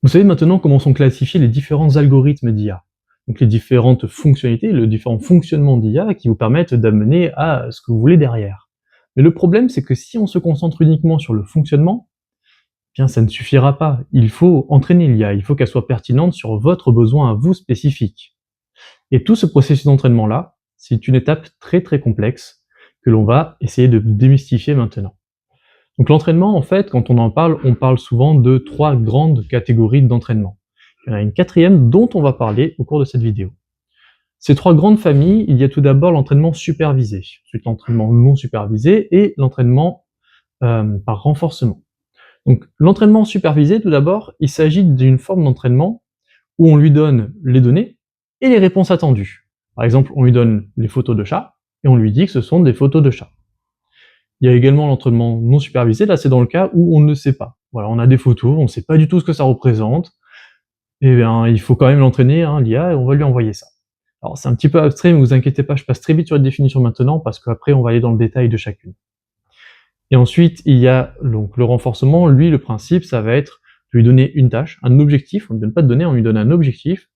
Vous savez maintenant comment sont classifiés les différents algorithmes d'IA. Donc les différentes fonctionnalités, le différent fonctionnement d'IA qui vous permettent d'amener à ce que vous voulez derrière. Mais le problème, c'est que si on se concentre uniquement sur le fonctionnement, eh bien ça ne suffira pas. Il faut entraîner l'IA, il faut qu'elle soit pertinente sur votre besoin à vous spécifique. Et tout ce processus d'entraînement-là, c'est une étape très très complexe que l'on va essayer de démystifier maintenant. Donc l'entraînement, en fait, quand on parle souvent de 3 grandes catégories d'entraînement. Il y en a une quatrième dont on va parler au cours de cette vidéo. Ces 3 grandes familles, il y a tout d'abord l'entraînement supervisé, ensuite l'entraînement non supervisé et l'entraînement par renforcement. Donc l'entraînement supervisé, tout d'abord, il s'agit d'une forme d'entraînement où on lui donne les données et les réponses attendues. Par exemple, on lui donne les photos de chats et on lui dit que ce sont des photos de chats. Il y a également l'entraînement non supervisé, là c'est dans le cas où on ne sait pas. Voilà, on a des photos, on ne sait pas du tout ce que ça représente, et bien il faut quand même l'entraîner, l'IA, et on va lui envoyer ça. Alors c'est un petit peu abstrait, mais vous inquiétez pas, je passe très vite sur les définitions maintenant, parce qu'après on va aller dans le détail de chacune. Et ensuite, il y a donc le renforcement, lui le principe, ça va être de lui donner une tâche, un objectif, on ne lui donne pas de données, on lui donne un objectif,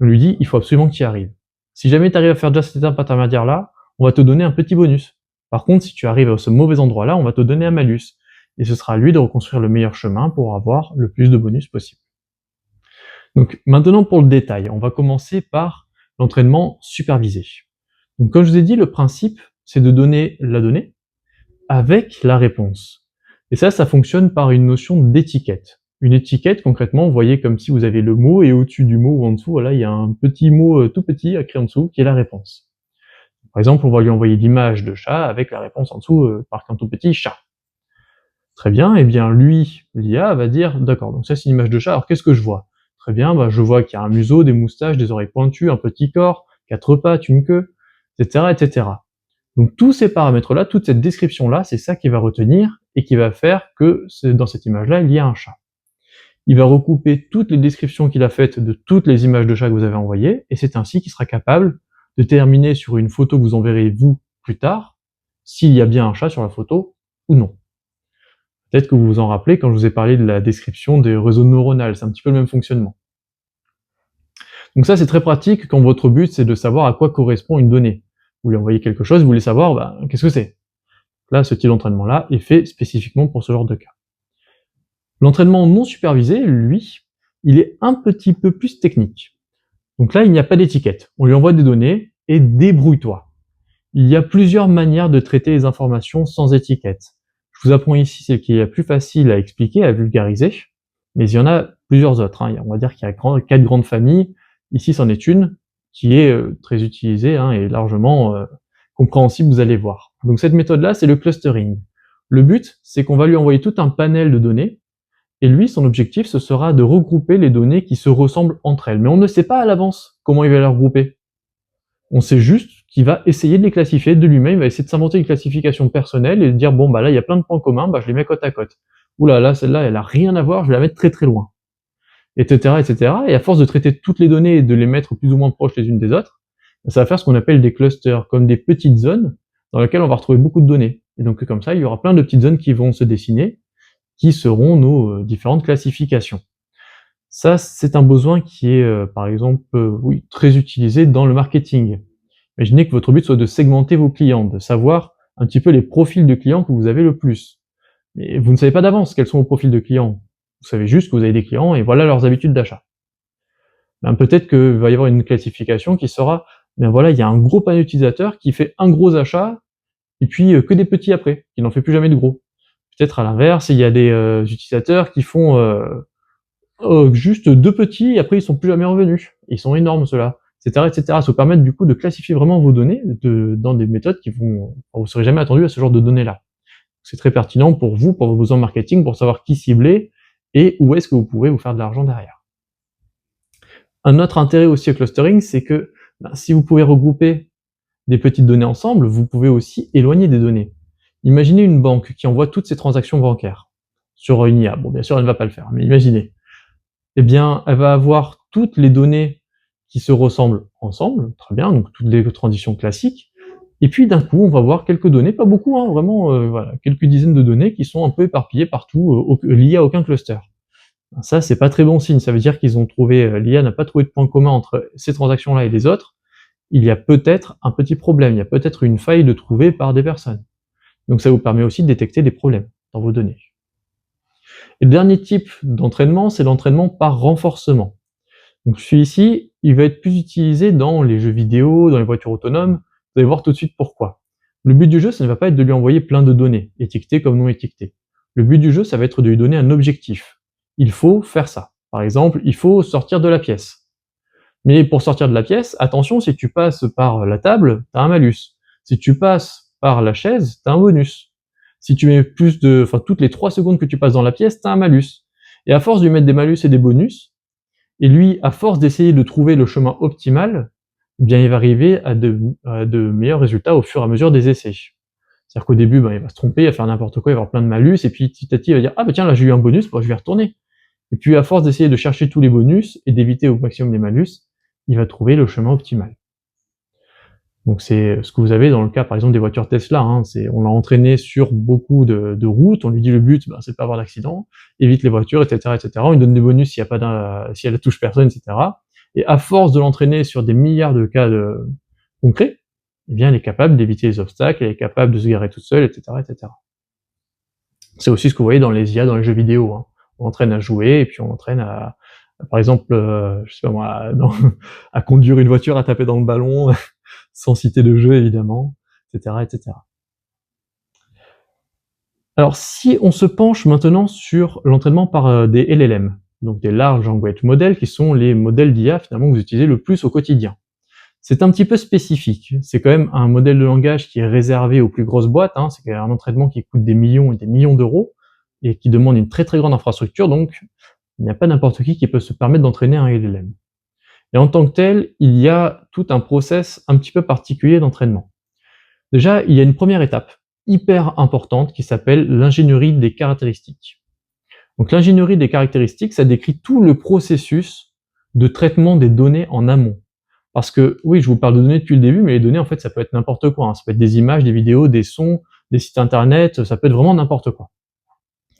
on lui dit il faut absolument que tu y arrives. Si jamais tu arrives à faire déjà cette étape intermédiaire là, on va te donner un petit bonus. Par contre, si tu arrives à ce mauvais endroit-là, on va te donner un malus. Et ce sera à lui de reconstruire le meilleur chemin pour avoir le plus de bonus possible. Donc maintenant pour le détail, on va commencer par l'entraînement supervisé. Donc comme je vous ai dit, le principe, c'est de donner la donnée avec la réponse. Et ça fonctionne par une notion d'étiquette. Une étiquette, concrètement, vous voyez comme si vous avez le mot, et au-dessus du mot ou en dessous, voilà, il y a un petit mot tout petit écrit en dessous qui est la réponse. Par exemple, on va lui envoyer l'image de chat avec la réponse en dessous, marqué en tout petit, chat. Très bien, et bien lui, l'IA, va dire, d'accord, donc ça c'est une image de chat, alors qu'est-ce que je vois? Très bien, je vois qu'il y a un museau, des moustaches, des oreilles pointues, un petit corps, 4 pattes, une queue, etc., etc. Donc tous ces paramètres-là, toute cette description-là, c'est ça qu'il va retenir et qui va faire que dans cette image-là, il y a un chat. Il va recouper toutes les descriptions qu'il a faites de toutes les images de chat que vous avez envoyées, et c'est ainsi qu'il sera capable de terminer sur une photo que vous enverrez vous plus tard, s'il y a bien un chat sur la photo ou non. Peut-être que vous vous en rappelez quand je vous ai parlé de la description des réseaux neuronaux, c'est un petit peu le même fonctionnement. Donc ça c'est très pratique quand votre but c'est de savoir à quoi correspond une donnée. Vous lui envoyez quelque chose, vous voulez savoir qu'est-ce que c'est. Là, ce type d'entraînement-là est fait spécifiquement pour ce genre de cas. L'entraînement non supervisé, lui, il est un petit peu plus technique. Donc là, il n'y a pas d'étiquette. On lui envoie des données et débrouille-toi. Il y a plusieurs manières de traiter les informations sans étiquette. Je vous apprends ici ce qui est la plus facile à expliquer, à vulgariser, mais il y en a plusieurs autres. On va dire qu'il y a 4 grandes familles. Ici, c'en est une qui est très utilisée et largement compréhensible, vous allez voir. Donc cette méthode-là, c'est le clustering. Le but, c'est qu'on va lui envoyer tout un panel de données, et lui, son objectif, ce sera de regrouper les données qui se ressemblent entre elles. Mais on ne sait pas à l'avance comment il va les regrouper. On sait juste qu'il va essayer de les classifier de lui-même, il va essayer de s'inventer une classification personnelle et de dire bon là il y a plein de points communs, je les mets côte à côte. Oula là celle-là elle a rien à voir, je vais la mettre très très loin. Etc. etc. Et à force de traiter toutes les données et de les mettre plus ou moins proches les unes des autres, ça va faire ce qu'on appelle des clusters, comme des petites zones dans lesquelles on va retrouver beaucoup de données. Et donc comme ça, il y aura plein de petites zones qui vont se dessiner, qui seront nos différentes classifications. Ça, c'est un besoin qui est, par exemple, très utilisé dans le marketing. Imaginez que votre but soit de segmenter vos clients, de savoir un petit peu les profils de clients que vous avez le plus. Mais vous ne savez pas d'avance quels sont vos profils de clients. Vous savez juste que vous avez des clients et voilà leurs habitudes d'achat. Peut-être qu'il va y avoir une classification qui sera, il y a un gros panel utilisateur qui fait un gros achat et puis que des petits après, qui n'en fait plus jamais de gros. Peut-être à l'inverse, il y a des utilisateurs qui font juste 2 petits et après ils sont plus jamais revenus. Ils sont énormes ceux-là, etc., etc. Ça vous permet du coup de classifier vraiment vos données dans des méthodes qui vous ne serez jamais attendu à ce genre de données-là. C'est très pertinent pour vous, pour vos besoins marketing, pour savoir qui cibler et où est-ce que vous pourrez vous faire de l'argent derrière. Un autre intérêt aussi au clustering, c'est que si vous pouvez regrouper des petites données ensemble, vous pouvez aussi éloigner des données. Imaginez une banque qui envoie toutes ses transactions bancaires sur une IA. Bon, bien sûr, elle ne va pas le faire, mais imaginez. Eh bien, elle va avoir toutes les données qui se ressemblent ensemble, très bien, donc toutes les transitions classiques, et puis d'un coup, on va voir quelques données, pas beaucoup, vraiment, quelques dizaines de données qui sont un peu éparpillées partout, liées à aucun cluster. Ça, c'est pas très bon signe. Ça veut dire qu'ils ont trouvé, l'IA n'a pas trouvé de point commun entre ces transactions-là et les autres. Il y a peut-être un petit problème, il y a peut-être une faille de trouver par des personnes. Donc ça vous permet aussi de détecter des problèmes dans vos données. Et le dernier type d'entraînement, c'est l'entraînement par renforcement. Donc celui-ci, il va être plus utilisé dans les jeux vidéo, dans les voitures autonomes. Vous allez voir tout de suite pourquoi. Le but du jeu, ça ne va pas être de lui envoyer plein de données, étiquetées comme non étiquetées. Le but du jeu, ça va être de lui donner un objectif. Il faut faire ça. Par exemple, il faut sortir de la pièce. Mais pour sortir de la pièce, attention, si tu passes par la table, t'as un malus. Si tu passes par la chaise, t'as un bonus. Si tu mets toutes les 3 secondes que tu passes dans la pièce, t'as un malus. Et à force de lui mettre des malus et des bonus, et lui, à force d'essayer de trouver le chemin optimal, eh bien, il va arriver à de meilleurs résultats au fur et à mesure des essais. C'est-à-dire qu'au début, il va se tromper, il va faire n'importe quoi, il va avoir plein de malus, et puis petit à petit, il va dire « Ah tiens, là j'ai eu un bonus, je vais retourner ». Et puis à force d'essayer de chercher tous les bonus et d'éviter au maximum les malus, il va trouver le chemin optimal. Donc c'est ce que vous avez dans le cas par exemple des voitures Tesla, on l'a entraîné sur beaucoup de routes, on lui dit le but c'est de pas avoir d'accident, évite les voitures, etc., etc. On lui donne des bonus si elle ne touche personne, etc. Et à force de l'entraîner sur des milliards de cas concrets, eh bien elle est capable d'éviter les obstacles, elle est capable de se garer toute seule, etc., etc. C'est aussi ce que vous voyez dans les IA, dans les jeux vidéo. On entraîne à jouer et puis on entraîne à par exemple, je sais pas moi, à conduire une voiture, à taper dans le ballon, sans citer de jeu évidemment, etc., etc. Alors si on se penche maintenant sur l'entraînement par des LLM, donc des Large Language Models, qui sont les modèles d'IA finalement que vous utilisez le plus au quotidien. C'est un petit peu spécifique, c'est quand même un modèle de langage qui est réservé aux plus grosses boîtes, c'est un entraînement qui coûte des millions et des millions d'euros, et qui demande une très très grande infrastructure, donc il n'y a pas n'importe qui peut se permettre d'entraîner un LLM. Et en tant que tel, il y a tout un process un petit peu particulier d'entraînement. Déjà, il y a une première étape hyper importante qui s'appelle l'ingénierie des caractéristiques. Donc l'ingénierie des caractéristiques, ça décrit tout le processus de traitement des données en amont. Parce que oui, je vous parle de données depuis le début, mais les données, en fait, ça peut être n'importe quoi. Ça peut être des images, des vidéos, des sons, des sites internet, ça peut être vraiment n'importe quoi.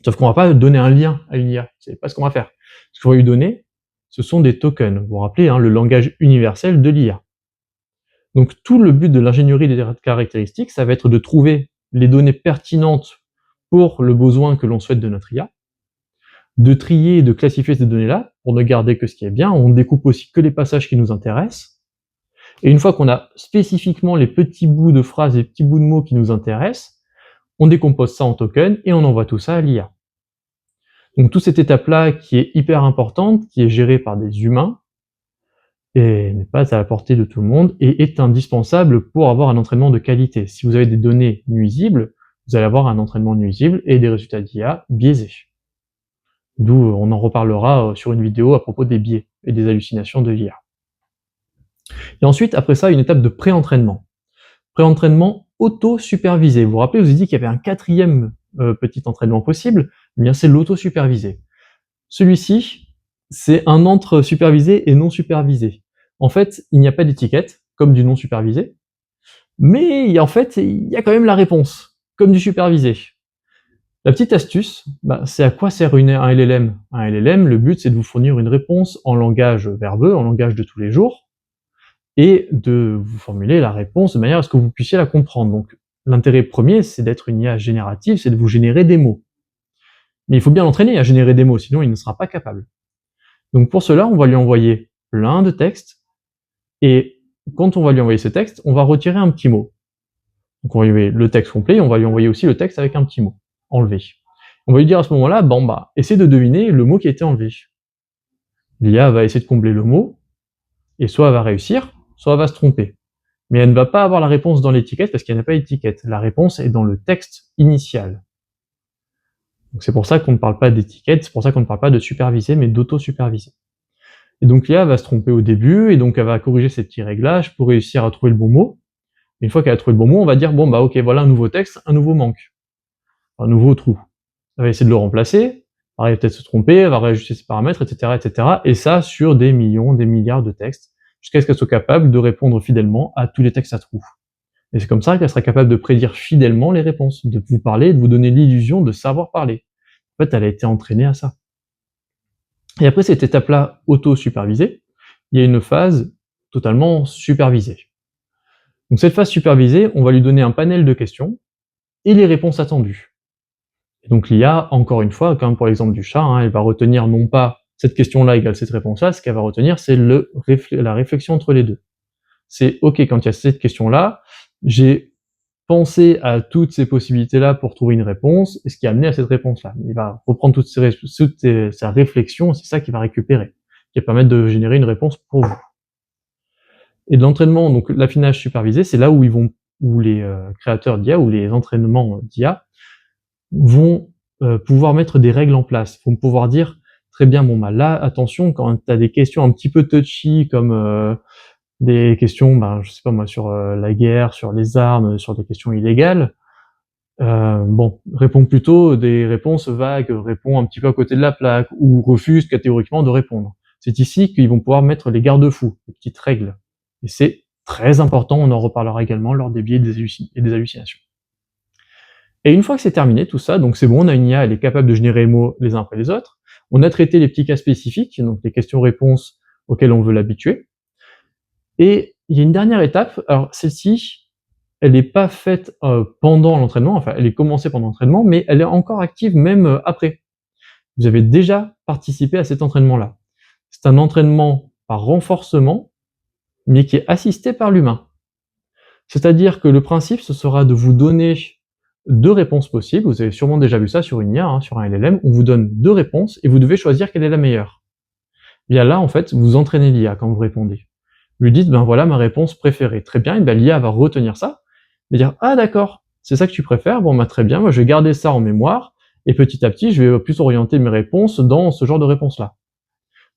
Sauf qu'on va pas donner un lien à une IA, c'est pas ce qu'on va faire. Ce qu'on va lui donner, ce sont des tokens. Vous vous rappelez, le langage universel de l'IA. Donc tout le but de l'ingénierie des caractéristiques, ça va être de trouver les données pertinentes pour le besoin que l'on souhaite de notre IA, de trier et de classifier ces données-là pour ne garder que ce qui est bien. On découpe aussi que les passages qui nous intéressent. Et une fois qu'on a spécifiquement les petits bouts de phrases, les petits bouts de mots qui nous intéressent, on décompose ça en tokens et on envoie tout ça à l'IA. Donc toute cette étape-là qui est hyper importante, qui est gérée par des humains, et n'est pas à la portée de tout le monde, et est indispensable pour avoir un entraînement de qualité. Si vous avez des données nuisibles, vous allez avoir un entraînement nuisible et des résultats d'IA biaisés. D'où on en reparlera sur une vidéo à propos des biais et des hallucinations de l'IA. Et ensuite, après ça, une étape de pré-entraînement. Pré-entraînement auto-supervisé. Vous vous rappelez, je vous ai dit qu'il y avait un quatrième petit entraînement possible, eh bien c'est l'auto-supervisé. Celui-ci, c'est un entre supervisé et non supervisé. En fait, il n'y a pas d'étiquette, comme du non supervisé, mais il y a quand même la réponse, comme du supervisé. La petite astuce, c'est à quoi sert un LLM? Un LLM, le but c'est de vous fournir une réponse en langage verbeux, en langage de tous les jours, et de vous formuler la réponse de manière à ce que vous puissiez la comprendre. Donc l'intérêt premier, c'est d'être une IA générative, c'est de vous générer des mots. Mais il faut bien l'entraîner à générer des mots, sinon il ne sera pas capable. Donc pour cela, on va lui envoyer plein de textes, et quand on va lui envoyer ce texte, on va retirer un petit mot. Donc on va lui envoyer le texte complet, et on va lui envoyer aussi le texte avec un petit mot enlevé. On va lui dire à ce moment-là, essaie de deviner le mot qui a été enlevé. L'IA va essayer de combler le mot, et soit elle va réussir, soit elle va se tromper. Mais elle ne va pas avoir la réponse dans l'étiquette parce qu'il n'y a pas d'étiquette. La réponse est dans le texte initial. Donc c'est pour ça qu'on ne parle pas d'étiquette, c'est pour ça qu'on ne parle pas de supervisé, mais d'auto-supervisé. Et donc l'IA va se tromper au début, et donc elle va corriger ces petits réglages pour réussir à trouver le bon mot. Une fois qu'elle a trouvé le bon mot, on va dire, ok, voilà un nouveau texte, un nouveau manque. Un nouveau trou. Elle va essayer de le remplacer, elle va peut-être se tromper, elle va réajuster ses paramètres, etc., etc. Et ça sur des millions, des milliards de textes, jusqu'à ce qu'elle soit capable de répondre fidèlement à tous les textes à trous. Et c'est comme ça qu'elle sera capable de prédire fidèlement les réponses, de vous parler, de vous donner l'illusion de savoir parler. En fait, elle a été entraînée à ça. Et après cette étape-là auto-supervisée, il y a une phase totalement supervisée. Donc cette phase supervisée, on va lui donner un panel de questions et les réponses attendues. Et donc l'IA, encore une fois, comme pour l'exemple du chat, elle va retenir non pas cette question-là égale cette réponse-là, ce qu'elle va retenir, c'est la réflexion entre les deux. C'est OK, quand il y a cette question-là, j'ai pensé à toutes ces possibilités-là pour trouver une réponse, et ce qui a amené à cette réponse-là. Il va reprendre toute sa réflexion, c'est ça qu'il va récupérer, qui va permettre de générer une réponse pour vous. Et de l'entraînement, donc l'affinage supervisé, c'est là où les créateurs d'IA ou les entraînements d'IA vont pouvoir mettre des règles en place. Ils vont pouvoir dire très bien, bon bah là, attention, quand tu as des questions un petit peu touchy comme des questions, je sais pas moi, sur la guerre, sur les armes, sur des questions illégales, réponds plutôt des réponses vagues, réponds un petit peu à côté de la plaque, ou refuse catégoriquement de répondre. C'est ici qu'ils vont pouvoir mettre les garde-fous, les petites règles. Et c'est très important, on en reparlera également lors des biais et des hallucinations. Et une fois que c'est terminé tout ça, donc c'est bon, on a une IA, elle est capable de générer les mots les uns après les autres, on a traité les petits cas spécifiques, donc les questions-réponses auxquelles on veut l'habituer, et il y a une dernière étape, alors celle-ci, elle n'est pas faite pendant l'entraînement, enfin elle est commencée pendant l'entraînement, mais elle est encore active même après. Vous avez déjà participé à cet entraînement-là. C'est un entraînement par renforcement, mais qui est assisté par l'humain. C'est-à-dire que le principe, ce sera de vous donner deux réponses possibles. Vous avez sûrement déjà vu ça sur une IA, sur un LLM. On vous donne deux réponses et vous devez choisir quelle est la meilleure. Bien là, en fait, vous entraînez l'IA quand vous répondez. Vous lui dites, voilà ma réponse préférée. Très bien, et l'IA va retenir ça et dire, ah d'accord, c'est ça que tu préfères, très bien, moi je vais garder ça en mémoire, et petit à petit, je vais plus orienter mes réponses dans ce genre de réponse-là.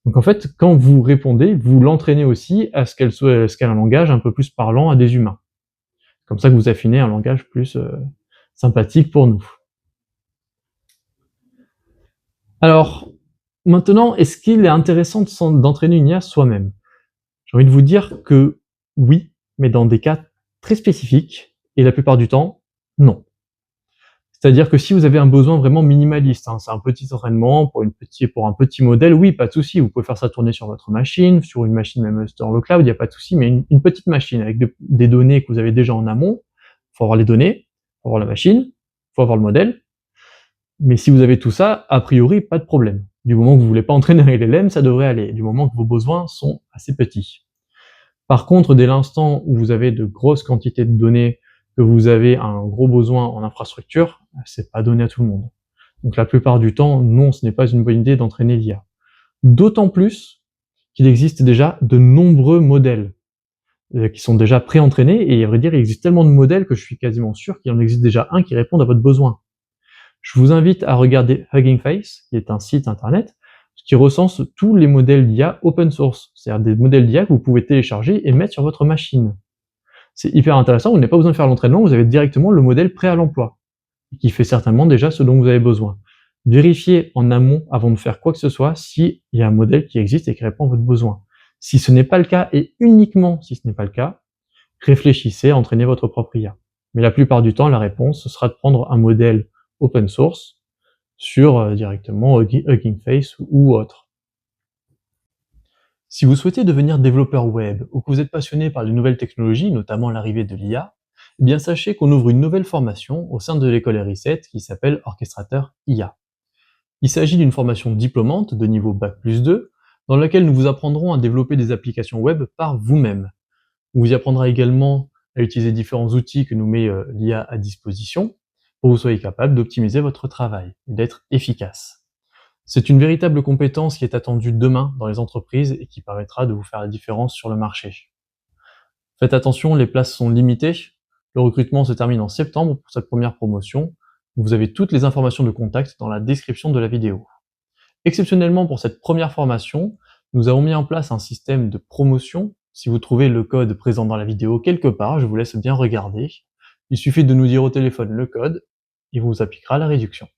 Donc en fait, quand vous répondez, vous l'entraînez aussi à ce qu'elle ait un langage un peu plus parlant à des humains. Comme ça que vous affinez un langage plus sympathique pour nous. Alors, maintenant, est-ce qu'il est intéressant d'entraîner une IA soi-même? J'ai envie de vous dire que oui, mais dans des cas très spécifiques, et la plupart du temps, non. C'est-à-dire que si vous avez un besoin vraiment minimaliste, c'est un petit entraînement pour un petit modèle, oui, pas de souci, vous pouvez faire ça tourner sur votre machine, sur une machine même dans le cloud, il n'y a pas de souci, mais une petite machine avec des données que vous avez déjà en amont, il faut avoir les données, il faut avoir la machine, il faut avoir le modèle, mais si vous avez tout ça, a priori, pas de problème. Du moment que vous voulez pas entraîner un LLM, ça devrait aller, du moment que vos besoins sont assez petits. Par contre, dès l'instant où vous avez de grosses quantités de données, que vous avez un gros besoin en infrastructure, c'est pas donné à tout le monde. Donc la plupart du temps, non, ce n'est pas une bonne idée d'entraîner l'IA. D'autant plus qu'il existe déjà de nombreux modèles qui sont déjà pré-entraînés, et à vrai dire, il existe tellement de modèles que je suis quasiment sûr qu'il en existe déjà un qui répond à votre besoin. Je vous invite à regarder Hugging Face, qui est un site internet qui recense tous les modèles d'IA open source, c'est-à-dire des modèles d'IA que vous pouvez télécharger et mettre sur votre machine. C'est hyper intéressant, vous n'avez pas besoin de faire l'entraînement, vous avez directement le modèle prêt à l'emploi, qui fait certainement déjà ce dont vous avez besoin. Vérifiez en amont, avant de faire quoi que ce soit, s'il y a un modèle qui existe et qui répond à votre besoin. Si ce n'est pas le cas, et uniquement si ce n'est pas le cas, réfléchissez à entraîner votre propre IA. Mais la plupart du temps, la réponse, ce sera de prendre un modèle open source sur directement Hugging Face ou autre. Si vous souhaitez devenir développeur web ou que vous êtes passionné par les nouvelles technologies, notamment l'arrivée de l'IA, eh bien sachez qu'on ouvre une nouvelle formation au sein de l'école RI7 qui s'appelle Orchestrateur IA. Il s'agit d'une formation diplômante de niveau Bac+2 dans laquelle nous vous apprendrons à développer des applications web par vous-même. On vous y apprendra également à utiliser différents outils que nous met l'IA à disposition pour que vous soyez capable d'optimiser votre travail et d'être efficace. C'est une véritable compétence qui est attendue demain dans les entreprises et qui permettra de vous faire la différence sur le marché. Faites attention, les places sont limitées. Le recrutement se termine en septembre pour cette première promotion. Vous avez toutes les informations de contact dans la description de la vidéo. Exceptionnellement pour cette première formation, nous avons mis en place un système de promotion. Si vous trouvez le code présent dans la vidéo quelque part, je vous laisse bien regarder. Il suffit de nous dire au téléphone le code et on vous appliquera la réduction.